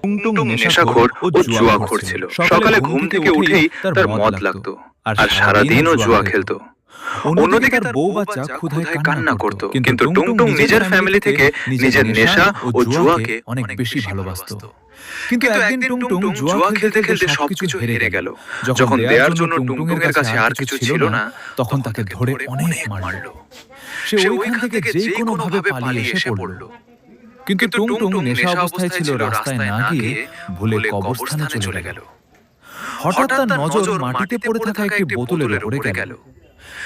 টুংটুং নেশাখোর ও জুয়াখোর ছিল। সকালে ঘুম থেকে উঠেই তার মদ লাগতো আর সারাদিনও জুয়া খেলতো। অন্যদিকে তার বউ বাচ্চা ক্ষুধায় কান্না করত, কিন্তু টুংটুং নিজের ফ্যামিলি থেকে নিজের নেশা ও জুয়াকে অনেক বেশি ভালোবাসতো। কিন্তু একদিন টুংটুং জুয়া খেলতে খেলতে সবকিছু হেরে গেল। যখন দেয়ার জন্য টুংটুংয়ের কাছে আর কিছু ছিল না, তখন তাকে ধরে অনেক মারলো। সে ওইখান থেকে যে কোনো ভাবে পালিয়ে এসে পড়ল। কিন্তু টুংটুং নেশা অবস্থায় ছিল, রাস্তায় না গিয়ে ভুলে কবরস্থানে চলে গেল। হঠাৎ তার নজর মাটিতে পড়ে থাকা একটি বোতলের উপরে গেল।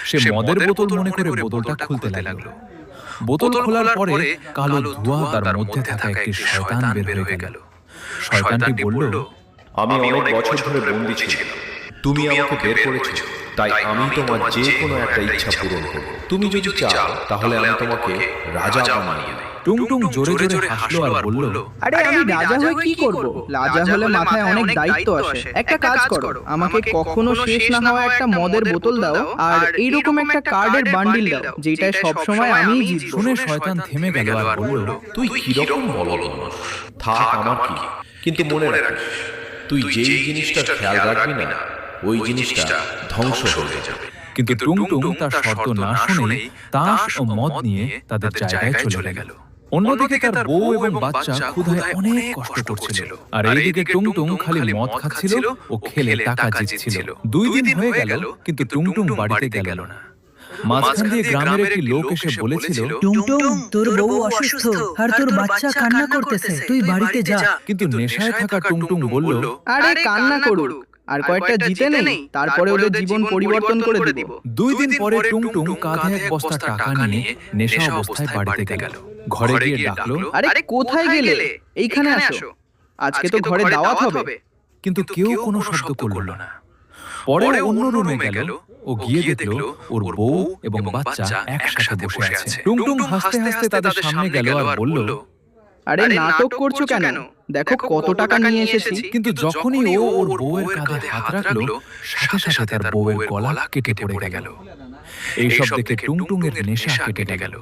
সে মদের বোতল মনে করে বোতলটা খুলতে লাগলো। বোতল খোলার পরে কালো ধোঁয়া তার মধ্যে থাকা একটি শয়তান বের হয়ে গেল। শয়তানটি বলল, আমি অনেক বছর ধরে বন্দী ছিলাম, তুমি আমাকে বের করেছো, তাই আমি তোমার যে কোনো একটা ইচ্ছা পূরণ করব। তুমি যদি চাও তাহলে আমি তোমাকে রাজা বানিয়ে দেব। টুংটুং জোরে জোরে হাসলো আর বলল, আরে আমি রাজা হয়ে কি করব? রাজা হলে মাথায় অনেক দায়িত্ব আসে। একটা কাজ করো, আমাকে কখনো শেষ না হওয়া একটা মদের বোতল দাও আর এইরকম একটা কার্ডের বান্ডিল দাও, যেটায় সব সময় আমিই জিতবো। শুনে শয়তান থেমে গেল আর বলল, তুই কিরকম বলো মানুষ, থাক আমার কি, কিন্তু মনে রাখিস তুই যেই জিনিসটা খেয়াল রাখবি না ওই জিনিসটা ধ্বংস হয়ে যাবে। কিন্তু টুংটুং তার শর্ত না শুনেই তাস ও মদ নিয়ে তাদের জায়গায় চলে গেল। অন্যদিকে তার বউ এবং বাচ্চা ক্ষুধায় অনেক কষ্ট করছিল, আর এইদিকে টুংটুং খালি মদ খাচ্ছিল ও খেলে টাকা জিতছিল। 2 দিন হয়ে গেল, কিন্তু টুংটুং বাড়িতে গেল না। মাঝখান দিয়ে গ্রামের একটি লোক এসে বলেছিল, টুংটুং, তোর বউ অসুস্থ আর তোর বাচ্চা কান্না করতেছে, তুই বাড়িতে যা। কিন্তু নেশায় থাকা টুংটুং বলল, আরে কান্না করুক, আর কয়েকটা জিতে নেই, তারপরে ওদের জীবন পরিবর্তন করে দেব। 2 দিন পরে টুংটুং কাঁধে এক বস্তা টাকা নিয়ে নেশা অবস্থায় বাড়িতে গেল। ঘরে গিয়ে ডাকলো, আরে কোথায় গেলে? এইখানে আসো, আজকে তো ঘরে দাওয়াত হবে। কিন্তু কেউ কোনো শব্দ করলো না। পরে অন্য রুমে গেল ও গিয়ে দেখলো ওর বউ এবং বাচ্চা একসাথে বসে আছে। টুংটুং হাসতে হাসতে তাদের সামনে গেল আর বলল, আরে নাটক করছো কেন? দেখো কত টাকা নিয়ে এসেছি। কিন্তু যখনই ও ওর বউয়ের কাঁধে হাত রাখলো, সাথে সাথে তার বউয়ের গলা কেটে পড়ে গেল। এইসব দেখে টুংটুং এর নেশা কেটে গেল।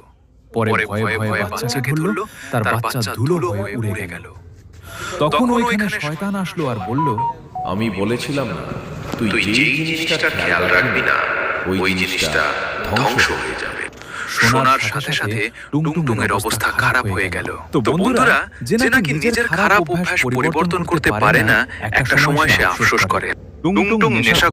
পরে ভয়ে ভয়ে বাচ্চাকে ধরলো, তার বাচ্চা ধুলো হয়ে উড়ে গেল। তখন ওইখানে শয়তান আসলো আর বলল, আমি বলেছিলাম না তুই যেই জিনিসটা খেয়াল রাখবি না ওই জিনিসটা ধ্বংস হয়ে যাবে। শোনার সাথে সাথে টুংটুং এর অবস্থা খারাপ হয়ে গেল। তো বন্ধুরা, যে নাকি নিজের খারাপ অভ্যাস পরিবর্তন করতে পারে না, একটা সময় সে আফসোস করে। টুংটুং নেশা